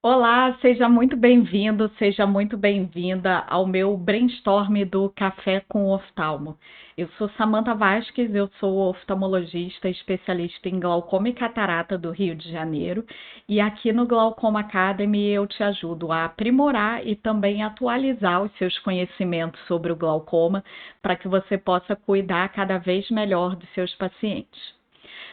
Olá, seja muito bem-vindo, seja muito bem-vinda ao meu brainstorm do Café com Oftalmo. Eu sou Samantha Vasques, eu sou oftalmologista especialista em glaucoma e catarata do Rio de Janeiro, e aqui no Glaucoma Academy eu te ajudo a aprimorar e também atualizar os seus conhecimentos sobre o glaucoma para que você possa cuidar cada vez melhor dos seus pacientes.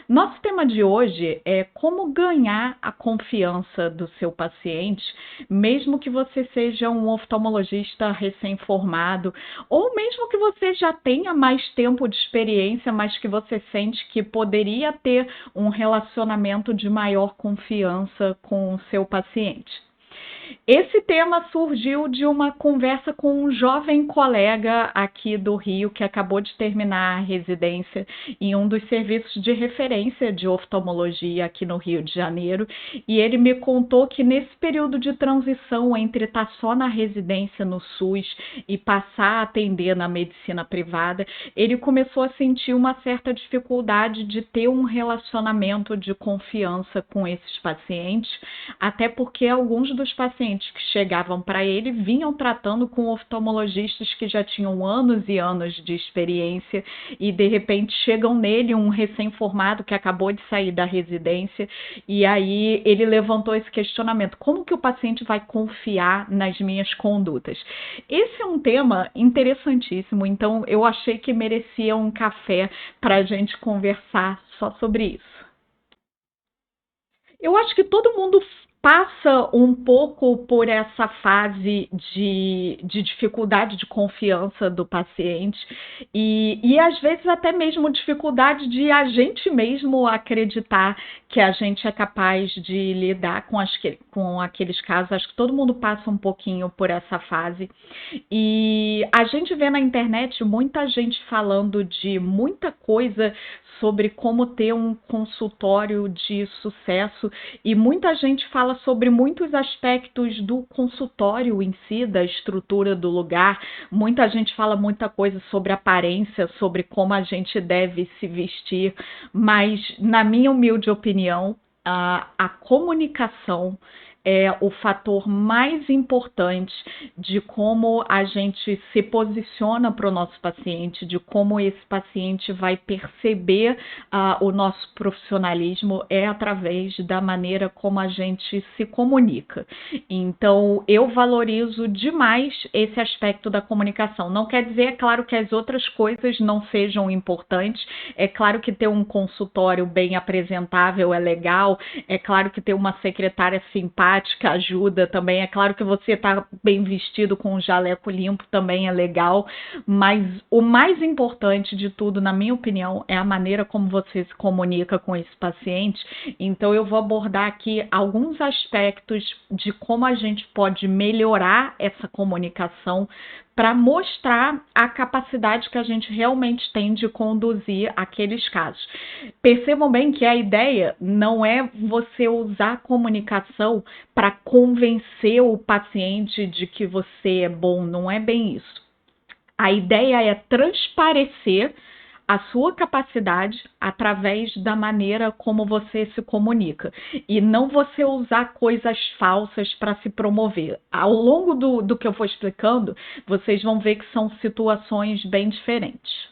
Nosso tema de hoje é como ganhar a confiança do seu paciente, mesmo que você seja um oftalmologista recém-formado, ou mesmo que você já tenha mais tempo de experiência, mas que você sente que poderia ter um relacionamento de maior confiança com o seu paciente. Esse tema surgiu de uma conversa com um jovem colega aqui do Rio que acabou de terminar a residência em um dos serviços de referência de oftalmologia aqui no Rio de Janeiro, e ele me contou que nesse período de transição entre estar só na residência no SUS e passar a atender na medicina privada, ele começou a sentir uma certa dificuldade de ter um relacionamento de confiança com esses pacientes, até porque alguns dos pacientes que chegavam para ele vinham tratando com oftalmologistas que já tinham anos e anos de experiência e de repente chegam nele um recém-formado que acabou de sair da residência, e aí ele levantou esse questionamento: como que o paciente vai confiar nas minhas condutas? Esse é um tema interessantíssimo, então eu achei que merecia um café para a gente conversar só sobre isso. Eu acho que todo mundo passa um pouco por essa fase de dificuldade de confiança do paciente e às vezes até mesmo dificuldade de a gente mesmo acreditar que a gente é capaz de lidar com aqueles casos. Acho que todo mundo passa um pouquinho por essa fase. E a gente vê na internet muita gente falando de muita coisa sobre como ter um consultório de sucesso, e muita gente fala sobre muitos aspectos do consultório em si, da estrutura do lugar. Muita gente fala muita coisa sobre aparência, sobre como a gente deve se vestir, mas, na minha humilde opinião, a comunicação é o fator mais importante de como a gente se posiciona para o nosso paciente, de como esse paciente vai perceber o nosso profissionalismo, é através da maneira como a gente se comunica. Então, eu valorizo demais esse aspecto da comunicação. Não quer dizer, é claro, que as outras coisas não sejam importantes. É claro que ter um consultório bem apresentável é legal. É claro que ter uma secretária simpática ajuda também. É claro que você estar bem vestido com um jaleco limpo também é legal. Mas o mais importante de tudo, na minha opinião, é a maneira como você se comunica com esse paciente. Então, eu vou abordar aqui alguns aspectos de como a gente pode melhorar essa comunicação para mostrar a capacidade que a gente realmente tem de conduzir aqueles casos. Percebam bem que a ideia não é você usar a comunicação para convencer o paciente de que você é bom, não é bem isso. A ideia é transparecer a sua capacidade através da maneira como você se comunica, e não você usar coisas falsas para se promover. Ao longo do que eu vou explicando, vocês vão ver que são situações bem diferentes.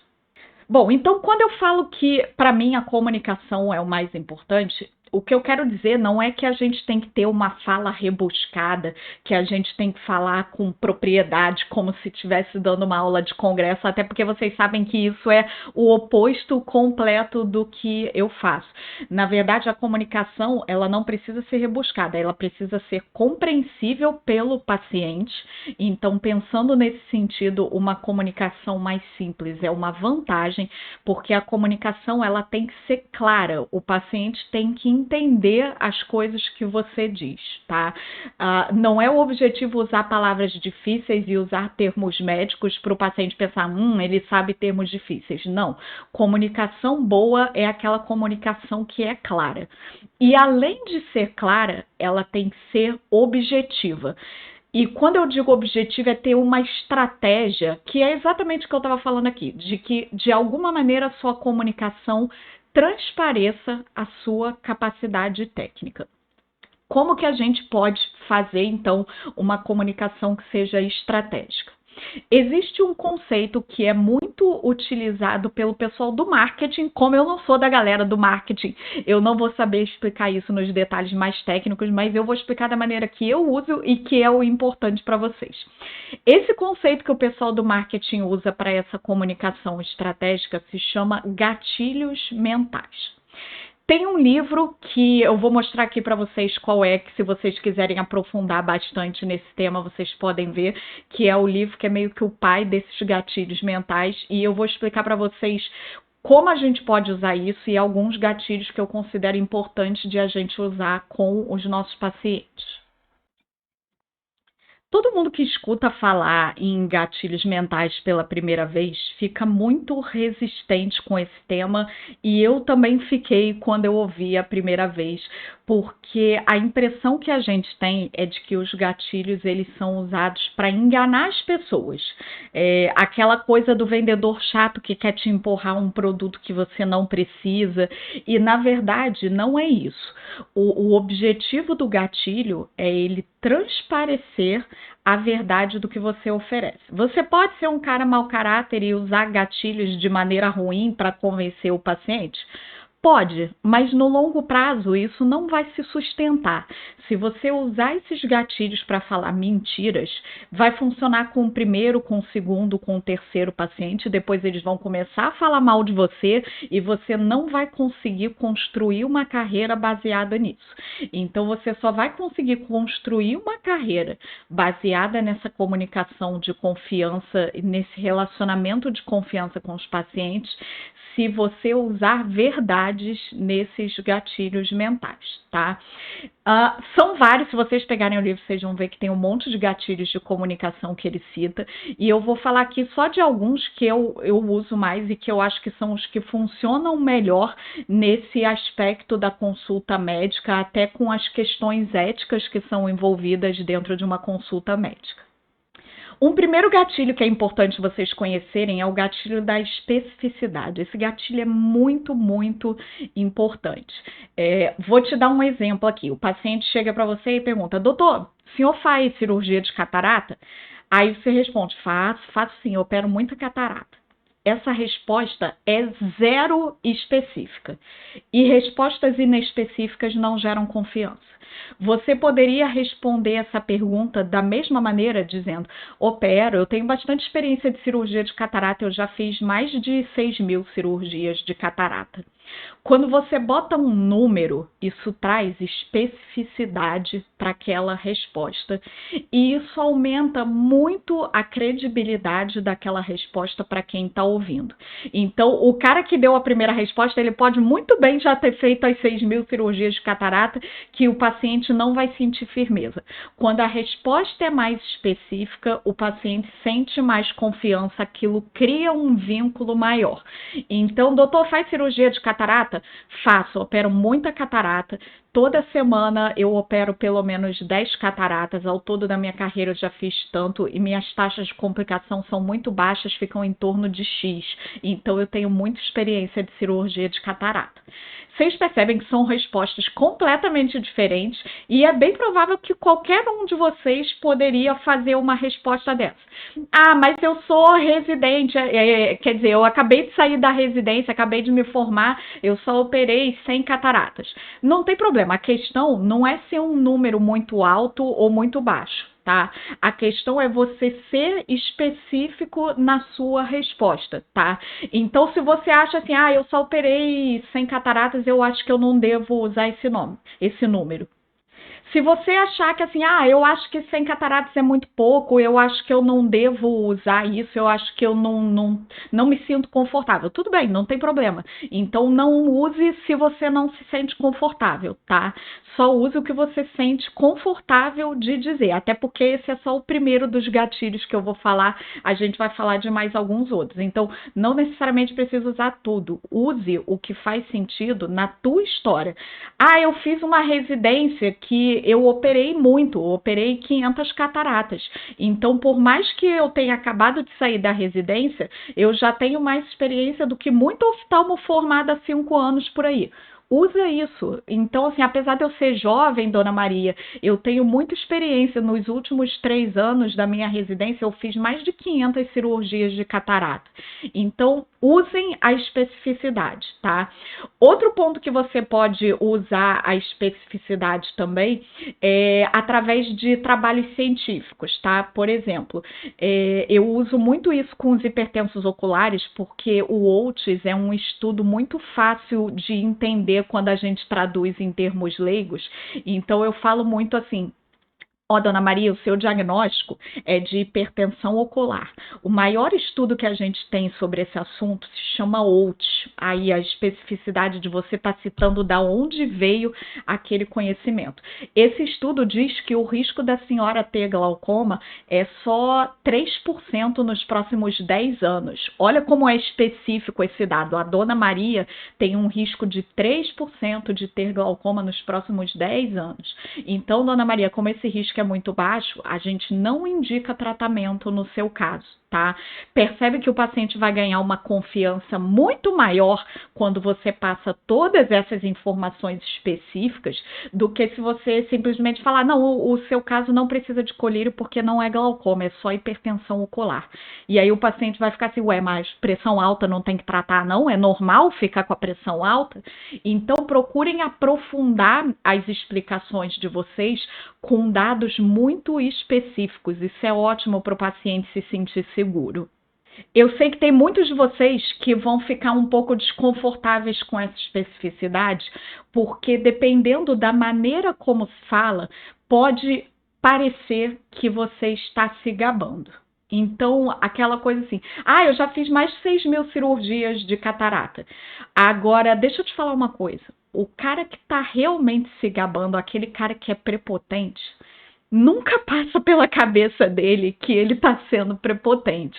Bom, então quando eu falo que para mim a comunicação é o mais importante, o que eu quero dizer não é que a gente tem que ter uma fala rebuscada, que a gente tem que falar com propriedade, como se estivesse dando uma aula de congresso, até porque vocês sabem que isso é o oposto completo do que eu faço. Na verdade, a comunicação, ela não precisa ser rebuscada, ela precisa ser compreensível pelo paciente. Então, pensando nesse sentido, uma comunicação mais simples é uma vantagem, porque a comunicação, ela tem que ser clara. O paciente tem que entender as coisas que você diz, tá? Não é o objetivo usar palavras difíceis e usar termos médicos para o paciente pensar, ele sabe termos difíceis. Não. Comunicação boa é aquela comunicação que é clara. E além de ser clara, ela tem que ser objetiva. E quando eu digo objetivo, é ter uma estratégia, que é exatamente o que eu estava falando aqui, de que, de alguma maneira, a sua comunicação transpareça a sua capacidade técnica. Como que a gente pode fazer, então, uma comunicação que seja estratégica. Existe um conceito que é muito utilizado pelo pessoal do marketing. Como eu não sou da galera do marketing, eu não vou saber explicar isso nos detalhes mais técnicos, mas eu vou explicar da maneira que eu uso e que é o importante para vocês. Esse conceito que o pessoal do marketing usa para essa comunicação estratégica se chama gatilhos mentais. Tem um livro que eu vou mostrar aqui para vocês qual é, que se vocês quiserem aprofundar bastante nesse tema, vocês podem ver, que é o livro que é meio que o pai desses gatilhos mentais, e eu vou explicar para vocês como a gente pode usar isso e alguns gatilhos que eu considero importantes de a gente usar com os nossos pacientes. Todo mundo que escuta falar em gatilhos mentais pela primeira vez fica muito resistente com esse tema, e eu também fiquei quando eu ouvi a primeira vez, porque a impressão que a gente tem é de que os gatilhos eles são usados para enganar as pessoas. Aquela coisa do vendedor chato que quer te empurrar um produto que você não precisa, e na verdade não é isso. O objetivo do gatilho é ele transparecer a verdade do que você oferece. Você pode ser um cara mau caráter e usar gatilhos de maneira ruim para convencer o paciente? Pode, mas no longo prazo isso não vai se sustentar. Se você usar esses gatilhos para falar mentiras, vai funcionar com o primeiro, com o segundo, com o terceiro paciente, depois eles vão começar a falar mal de você e você não vai conseguir construir uma carreira baseada nisso. Então você só vai conseguir construir uma carreira baseada nessa comunicação de confiança, nesse relacionamento de confiança com os pacientes, se você usar verdades nesses gatilhos mentais, tá? São vários, se vocês pegarem o livro, vocês vão ver que tem um monte de gatilhos de comunicação que ele cita, e eu vou falar aqui só de alguns que eu uso mais e que eu acho que são os que funcionam melhor nesse aspecto da consulta médica, até com as questões éticas que são envolvidas dentro de uma consulta médica. Um primeiro gatilho que é importante vocês conhecerem é o gatilho da especificidade. Esse gatilho é muito, muito importante. Vou te dar um exemplo aqui. O paciente chega para você e pergunta: doutor, o senhor faz cirurgia de catarata? Aí você responde: faço sim, eu opero muita catarata. Essa resposta é zero específica. E respostas inespecíficas não geram confiança. Você poderia responder essa pergunta da mesma maneira, dizendo: opero, eu tenho bastante experiência de cirurgia de catarata, eu já fiz mais de 6.000 cirurgias de catarata. Quando você bota um número, isso traz especificidade para aquela resposta, e isso aumenta muito a credibilidade daquela resposta para quem está ouvindo. Então, o cara que deu a primeira resposta, ele pode muito bem já ter feito as 6.000 cirurgias de catarata, que o paciente não vai sentir firmeza. Quando a resposta é mais específica, o paciente sente mais confiança, aquilo cria um vínculo maior. Então, doutor, faz cirurgia de catarata? Faço, opero muita catarata. Toda semana eu opero pelo menos 10 cataratas. Ao todo da minha carreira eu já fiz tanto e minhas taxas de complicação são muito baixas, ficam em torno de X. Então eu tenho muita experiência de cirurgia de catarata. Vocês percebem que são respostas completamente diferentes e é bem provável que qualquer um de vocês poderia fazer uma resposta dessa. Mas eu sou residente, quer dizer, eu acabei de sair da residência, acabei de me formar, eu só operei 100 cataratas. Não tem problema, a questão não é ser um número muito alto ou muito baixo. Tá? A questão é você ser específico na sua resposta, tá? Então, se você acha assim, eu só operei 100 cataratas, eu acho que eu não devo usar esse número. Se você achar que assim, eu acho que 100 cataratas é muito pouco, eu acho que eu não devo usar isso, eu acho que eu não me sinto confortável. Tudo bem, não tem problema. Então, não use se você não se sente confortável, tá? Só use o que você sente confortável de dizer, até porque esse é só o primeiro dos gatilhos que eu vou falar, a gente vai falar de mais alguns outros. Então, não necessariamente precisa usar tudo. Use o que faz sentido na tua história. Eu fiz uma residência que eu operei muito, operei 500 cataratas. Então, por mais que eu tenha acabado de sair da residência, eu já tenho mais experiência do que muito oftalmo formado há 5 anos por aí. usa isso. Então, assim, apesar de eu ser jovem, Dona Maria, eu tenho muita experiência. Nos últimos 3 anos da minha residência, eu fiz mais de 500 cirurgias de catarata. Então, usem a especificidade, tá? Outro ponto que você pode usar a especificidade também é através de trabalhos científicos, tá? Por exemplo, eu uso muito isso com os hipertensos oculares, porque o OATS é um estudo muito fácil de entender quando a gente traduz em termos leigos. Então, eu falo muito assim. Ó, Dona Maria, o seu diagnóstico é de hipertensão ocular. O maior estudo que a gente tem sobre esse assunto se chama OATS. Aí a especificidade de você estar citando da onde veio aquele conhecimento. Esse estudo diz que o risco da senhora ter glaucoma é só 3% nos próximos 10 anos. Olha como é específico esse dado. A Dona Maria tem um risco de 3% de ter glaucoma nos próximos 10 anos. Então, Dona Maria, como esse risco é muito baixo, a gente não indica tratamento no seu caso, tá? Percebe que o paciente vai ganhar uma confiança muito maior quando você passa todas essas informações específicas do que se você simplesmente falar, não, o seu caso não precisa de colírio porque não é glaucoma, é só hipertensão ocular. E aí o paciente vai ficar assim, ué, mas pressão alta não tem que tratar, não? É normal ficar com a pressão alta? Então procurem aprofundar as explicações de vocês com dados muito específicos. Isso é ótimo para o paciente se sentir seguro. Eu sei que tem muitos de vocês que vão ficar um pouco desconfortáveis com essa especificidade, porque dependendo da maneira como se fala, pode parecer que você está se gabando. Então, aquela coisa assim, eu já fiz mais de 6.000 cirurgias de catarata. Agora, deixa eu te falar uma coisa. O cara que está realmente se gabando, aquele cara que é prepotente, nunca passa pela cabeça dele que ele está sendo prepotente.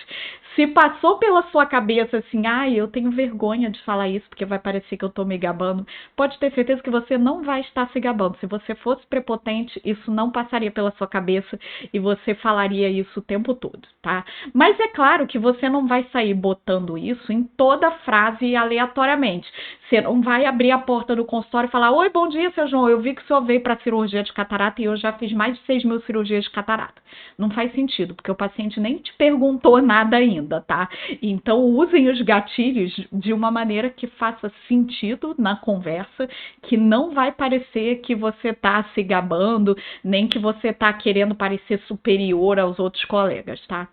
Se passou pela sua cabeça assim, eu tenho vergonha de falar isso porque vai parecer que eu estou me gabando, pode ter certeza que você não vai estar se gabando. Se você fosse prepotente, isso não passaria pela sua cabeça e você falaria isso o tempo todo, tá? Mas é claro que você não vai sair botando isso em toda frase aleatoriamente. Você não vai abrir a porta do consultório e falar, oi, bom dia, seu João, eu vi que o senhor veio para cirurgia de catarata e eu já fiz mais de 6.000 cirurgias de catarata. Não faz sentido, porque o paciente nem te perguntou nada ainda, tá? Então, usem os gatilhos de uma maneira que faça sentido na conversa, que não vai parecer que você está se gabando, nem que você está querendo parecer superior aos outros colegas, tá?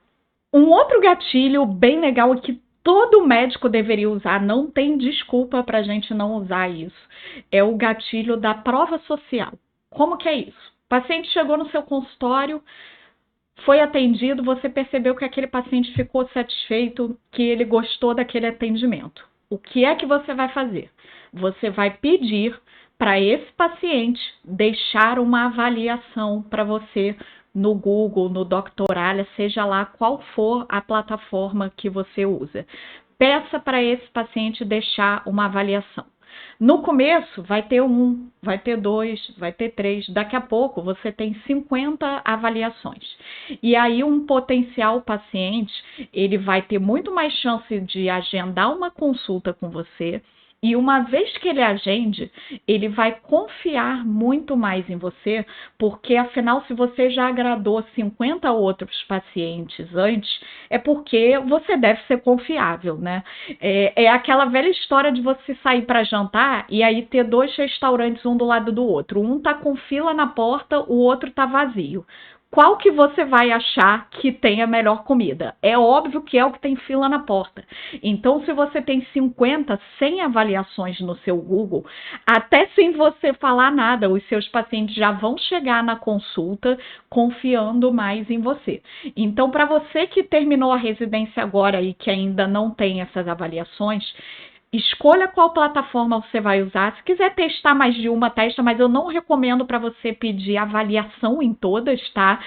Um outro gatilho bem legal é que todo médico deveria usar, não tem desculpa para a gente não usar isso, é o gatilho da prova social. Como que é isso? O paciente chegou no seu consultório, foi atendido, você percebeu que aquele paciente ficou satisfeito, que ele gostou daquele atendimento. O que é que você vai fazer? Você vai pedir para esse paciente deixar uma avaliação para você no Google, no Doctoralha, seja lá qual for a plataforma que você usa. Peça para esse paciente deixar uma avaliação. No começo vai ter 1, vai ter 2, vai ter 3, daqui a pouco você tem 50 avaliações. E aí um potencial paciente, ele vai ter muito mais chance de agendar uma consulta com você. E uma vez que ele agende, ele vai confiar muito mais em você, porque afinal, se você já agradou 50 outros pacientes antes, é porque você deve ser confiável, né? É aquela velha história de você sair para jantar e aí ter 2 restaurantes um do lado do outro. Um tá com fila na porta, o outro tá vazio. Qual que você vai achar que tem a melhor comida? É óbvio que é o que tem fila na porta. Então, se você tem 50, 100 avaliações no seu Google, até sem você falar nada, os seus pacientes já vão chegar na consulta confiando mais em você. Então, para você que terminou a residência agora e que ainda não tem essas avaliações, escolha qual plataforma você vai usar. Se quiser testar mais de uma, testa, mas eu não recomendo para você pedir avaliação em todas, tá?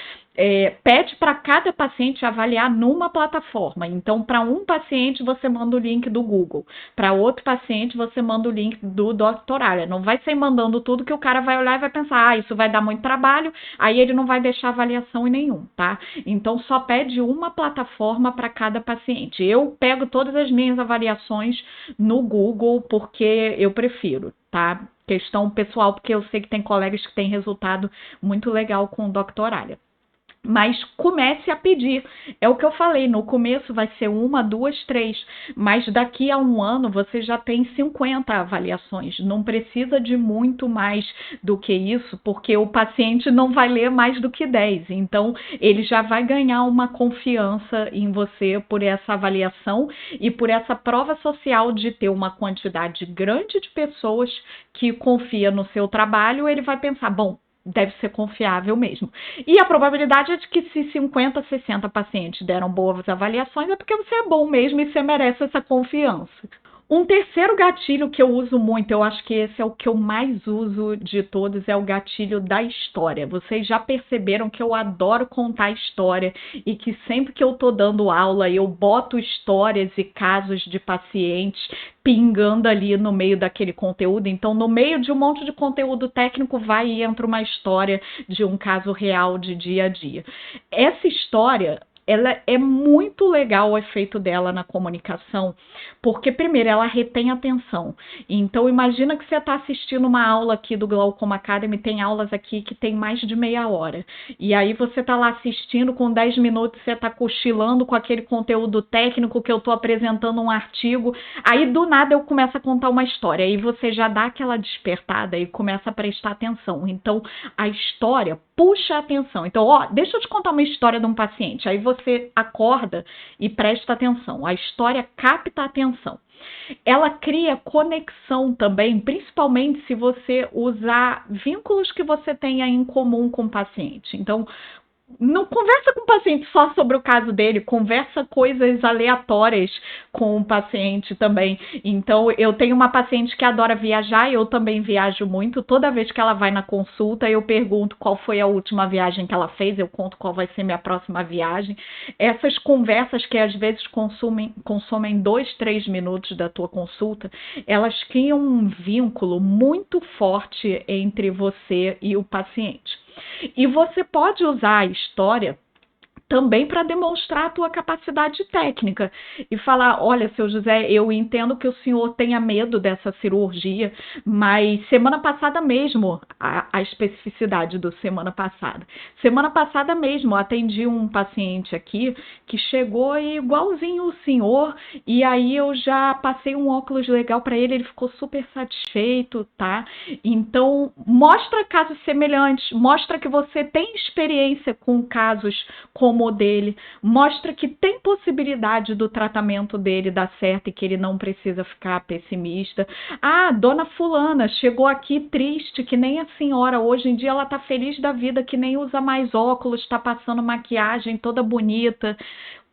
pede para cada paciente avaliar numa plataforma. Então, para um paciente, você manda o link do Google. Para outro paciente, você manda o link do Doctoralia. Não vai ser mandando tudo que o cara vai olhar e vai pensar, isso vai dar muito trabalho, aí ele não vai deixar avaliação em nenhum, tá? Então, só pede uma plataforma para cada paciente. Eu pego todas as minhas avaliações no Google porque eu prefiro, tá? Questão pessoal, porque eu sei que tem colegas que têm resultado muito legal com o Doctoralia. Mas comece a pedir. É o que eu falei, no começo vai ser 1, 2, 3, mas daqui a um ano você já tem 50 avaliações. Não precisa de muito mais do que isso, porque o paciente não vai ler mais do que 10. Então, ele já vai ganhar uma confiança em você por essa avaliação e por essa prova social de ter uma quantidade grande de pessoas que confia no seu trabalho. Ele vai pensar, bom, deve ser confiável mesmo. E a probabilidade é de que se 50, 60 pacientes deram boas avaliações é porque você é bom mesmo e você merece essa confiança. Um terceiro gatilho que eu uso muito, eu acho que esse é o que eu mais uso de todos, é o gatilho da história. Vocês já perceberam que eu adoro contar história e que sempre que eu tô dando aula, eu boto histórias e casos de pacientes pingando ali no meio daquele conteúdo. Então, no meio de um monte de conteúdo técnico, vai e entra uma história de um caso real de dia a dia. Essa história, ela é muito legal, o efeito dela na comunicação, porque, primeiro, ela retém atenção. Então, imagina que você está assistindo uma aula aqui do Glaucoma Academy, tem aulas aqui que tem mais de meia hora. E aí você está lá assistindo, com 10 minutos você está cochilando com aquele conteúdo técnico que eu estou apresentando um artigo. Aí, do nada, eu começo a contar uma história. Aí você já dá aquela despertada e começa a prestar atenção. Então, a história puxa a atenção. Então, deixa eu te contar uma história de um paciente. Aí você acorda e presta atenção. A história capta a atenção. Ela cria conexão também, principalmente se você usar vínculos que você tenha em comum com o paciente. Então, não conversa com o paciente só sobre o caso dele, conversa coisas aleatórias com o paciente também. Então, eu tenho uma paciente que adora viajar, eu também viajo muito. Toda vez que ela vai na consulta, eu pergunto qual foi a última viagem que ela fez, eu conto qual vai ser minha próxima viagem. Essas conversas que às vezes consomem 2, 3 minutos da tua consulta, elas criam um vínculo muito forte entre você e o paciente. E você pode usar a história também para demonstrar a tua capacidade técnica e falar, olha, seu José, eu entendo que o senhor tenha medo dessa cirurgia, mas semana passada mesmo, a especificidade do semana passada mesmo, eu atendi um paciente aqui que chegou igualzinho o senhor, e aí eu já passei um óculos legal para ele, ele ficou super satisfeito, tá? Então, mostra casos semelhantes, mostra que você tem experiência com casos como o dele, mostra que tem possibilidade do tratamento dele dar certo e que ele não precisa ficar pessimista. Ah, dona fulana chegou aqui triste, que nem a senhora, hoje em dia ela tá feliz da vida, que nem usa mais óculos, tá passando maquiagem toda bonita.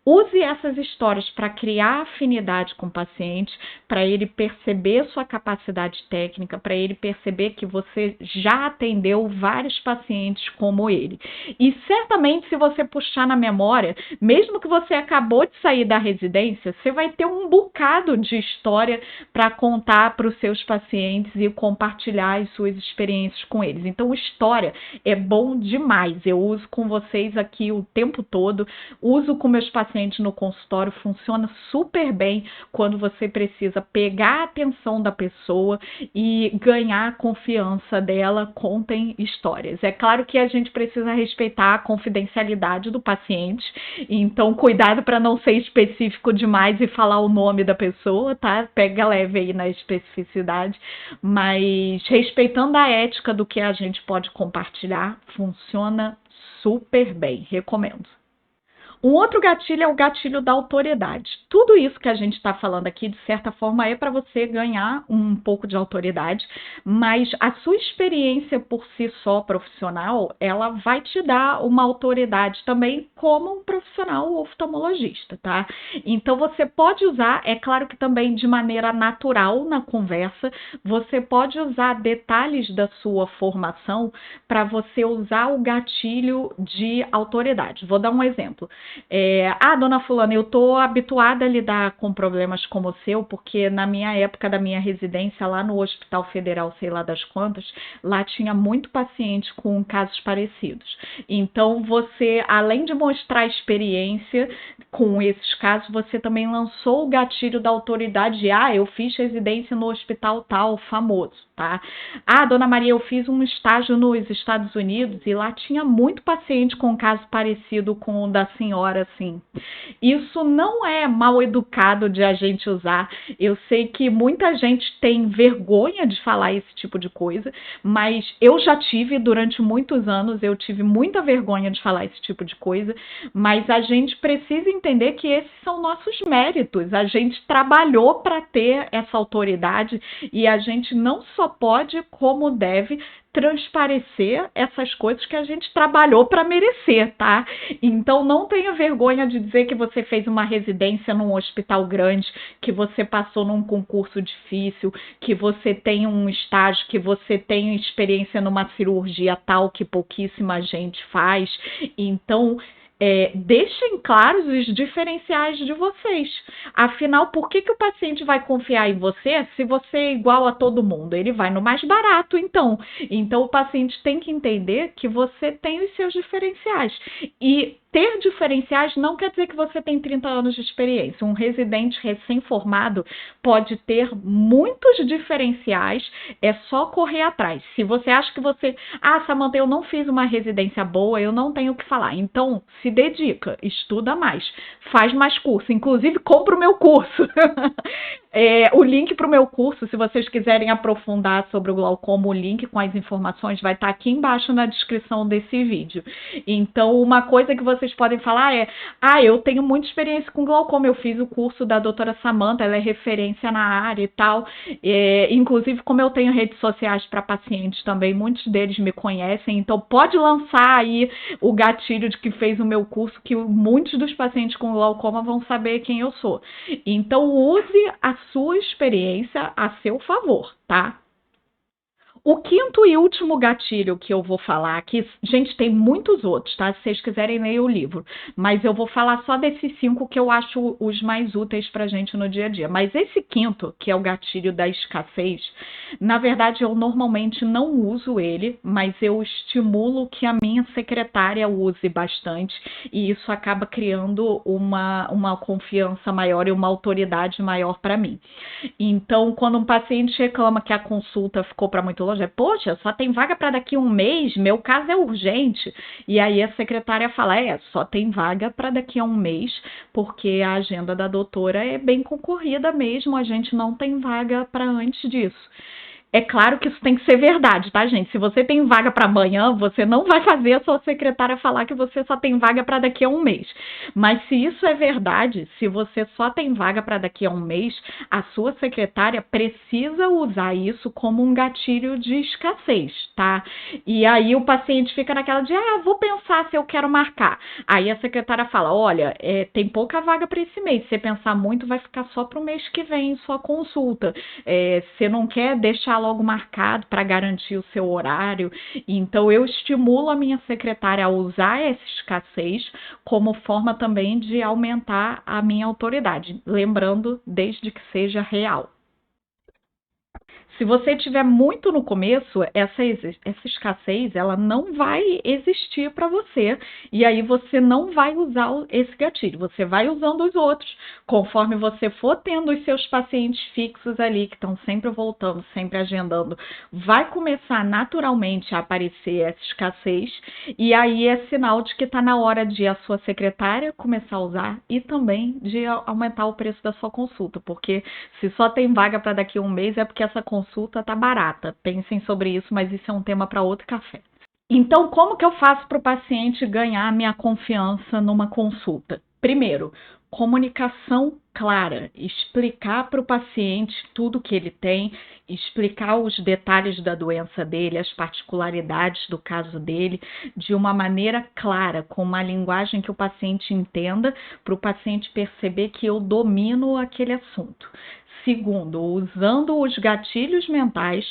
Use essas histórias para criar afinidade com o paciente, para ele perceber sua capacidade técnica, para ele perceber que você já atendeu vários pacientes como ele. E certamente, se você puxar na memória, mesmo que você acabou de sair da residência, você vai ter um bocado de história para contar para os seus pacientes e compartilhar as suas experiências com eles. Então, história é bom demais. Eu uso com vocês aqui o tempo todo, uso com meus pacientes no consultório, funciona super bem quando você precisa pegar a atenção da pessoa e ganhar a confiança dela. Contem histórias. É claro que a gente precisa respeitar a confidencialidade do paciente, então cuidado para não ser específico demais e falar o nome da pessoa, tá? Pega leve aí na especificidade, mas respeitando a ética do que a gente pode compartilhar, funciona super bem. Recomendo. Um outro gatilho é o gatilho da autoridade. Tudo isso que a gente está falando aqui, de certa forma, é para você ganhar um pouco de autoridade, mas a sua experiência por si só profissional, ela vai te dar uma autoridade também como um profissional oftalmologista, tá? Então você pode usar, é claro que também de maneira natural na conversa, você pode usar detalhes da sua formação para você usar o gatilho de autoridade. Vou dar um exemplo. Dona Fulana, eu estou habituada a lidar com problemas como o seu, porque na minha época da minha residência lá no Hospital Federal, sei lá das quantas, lá tinha muito paciente com casos parecidos. Então, você, além de mostrar experiência com esses casos, você também lançou o gatilho da autoridade de, eu fiz residência no hospital tal, famoso, tá? Dona Maria, eu fiz um estágio nos Estados Unidos e lá tinha muito paciente com um caso parecido com o da senhora, assim. Isso não é mal educado de a gente usar. Eu sei que muita gente tem vergonha de falar esse tipo de coisa, mas eu já tive durante muitos anos, eu tive muita vergonha de falar esse tipo de coisa, mas a gente precisa entender que esses são nossos méritos. A gente trabalhou para ter essa autoridade e a gente não só pode, como deve, transparecer essas coisas que a gente trabalhou para merecer, tá? Então não tenha vergonha de dizer que você fez uma residência num hospital grande, que você passou num concurso difícil, que você tem um estágio, que você tem experiência numa cirurgia tal que pouquíssima gente faz. Então, deixem claros os diferenciais de vocês. Afinal, por que o paciente vai confiar em você se você é igual a todo mundo? Ele vai no mais barato, então. Então, o paciente tem que entender que você tem os seus diferenciais. E ter diferenciais não quer dizer que você tem 30 anos de experiência. Um residente recém-formado pode ter muitos diferenciais, é só correr atrás. Se você acha que você... Samantha, eu não fiz uma residência boa, eu não tenho o que falar. Então, se dedica, estuda mais, faz mais curso. Inclusive, compra o meu curso. O link para o meu curso, se vocês quiserem aprofundar sobre o glaucoma, o link com as informações vai estar aqui embaixo na descrição desse vídeo. Então, uma coisa que vocês podem falar é: eu tenho muita experiência com glaucoma, eu fiz o curso da doutora Samantha, ela é referência na área e tal. Inclusive, como eu tenho redes sociais para pacientes também, muitos deles me conhecem, então pode lançar aí o gatilho de que fez o meu curso, que muitos dos pacientes com glaucoma vão saber quem eu sou. Então, use a sua experiência a seu favor, tá? O quinto e último gatilho que eu vou falar aqui, gente, tem muitos outros, tá? Se vocês quiserem ler o livro, mas eu vou falar só desses 5 que eu acho os mais úteis pra gente no dia a dia. Mas esse quinto, que é o gatilho da escassez, na verdade eu normalmente não uso ele, mas eu estimulo que a minha secretária use bastante e isso acaba criando uma confiança maior e uma autoridade maior para mim. Então, quando um paciente reclama que a consulta ficou para muito longe, poxa, só tem vaga para daqui a um mês, meu caso é urgente. E aí a secretária fala, só tem vaga para daqui a um mês, porque a agenda da doutora é bem concorrida mesmo, a gente não tem vaga para antes disso. É claro que isso tem que ser verdade, tá, gente? Se você tem vaga para amanhã, você não vai fazer a sua secretária falar que você só tem vaga para daqui a um mês. Mas se isso é verdade, se você só tem vaga para daqui a um mês, a sua secretária precisa usar isso como um gatilho de escassez, tá? E aí o paciente fica naquela de, vou pensar se eu quero marcar. Aí a secretária fala, olha, tem pouca vaga para esse mês. Se você pensar muito, vai ficar só para o mês que vem sua consulta. Você não quer deixar logo marcado para garantir o seu horário. Então, eu estimulo a minha secretária a usar essa escassez como forma também de aumentar a minha autoridade. Lembrando, desde que seja real. Se você tiver muito no começo, essa escassez ela não vai existir para você e aí você não vai usar esse gatilho. Você vai usando os outros conforme você for tendo os seus pacientes fixos ali que estão sempre voltando, sempre agendando. Vai começar naturalmente a aparecer essa escassez e aí é sinal de que está na hora de a sua secretária começar a usar e também de aumentar o preço da sua consulta, porque se só tem vaga para daqui a um mês é porque essa consulta tá barata. Pensem sobre isso, mas isso é um tema para outro café. Então, como que eu faço para o paciente ganhar minha confiança numa consulta? Primeiro, comunicação clara, explicar para o paciente tudo que ele tem, explicar os detalhes da doença dele, as particularidades do caso dele, de uma maneira clara, com uma linguagem que o paciente entenda, para o paciente perceber que eu domino aquele assunto. Segundo, usando os gatilhos mentais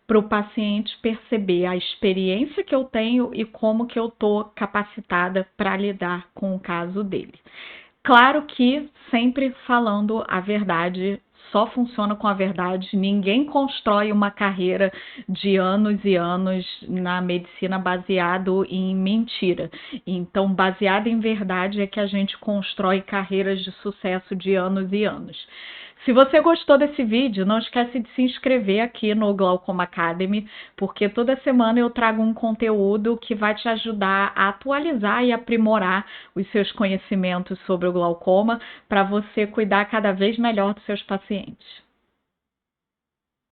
para o paciente perceber a experiência que eu tenho e como que eu estou capacitada para lidar com o caso dele. Claro que sempre falando a verdade, só funciona com a verdade. Ninguém constrói uma carreira de anos e anos na medicina baseado em mentira. Então, baseado em verdade é que a gente constrói carreiras de sucesso de anos e anos. Se você gostou desse vídeo, não esquece de se inscrever aqui no Glaucoma Academy, porque toda semana eu trago um conteúdo que vai te ajudar a atualizar e aprimorar os seus conhecimentos sobre o glaucoma para você cuidar cada vez melhor dos seus pacientes.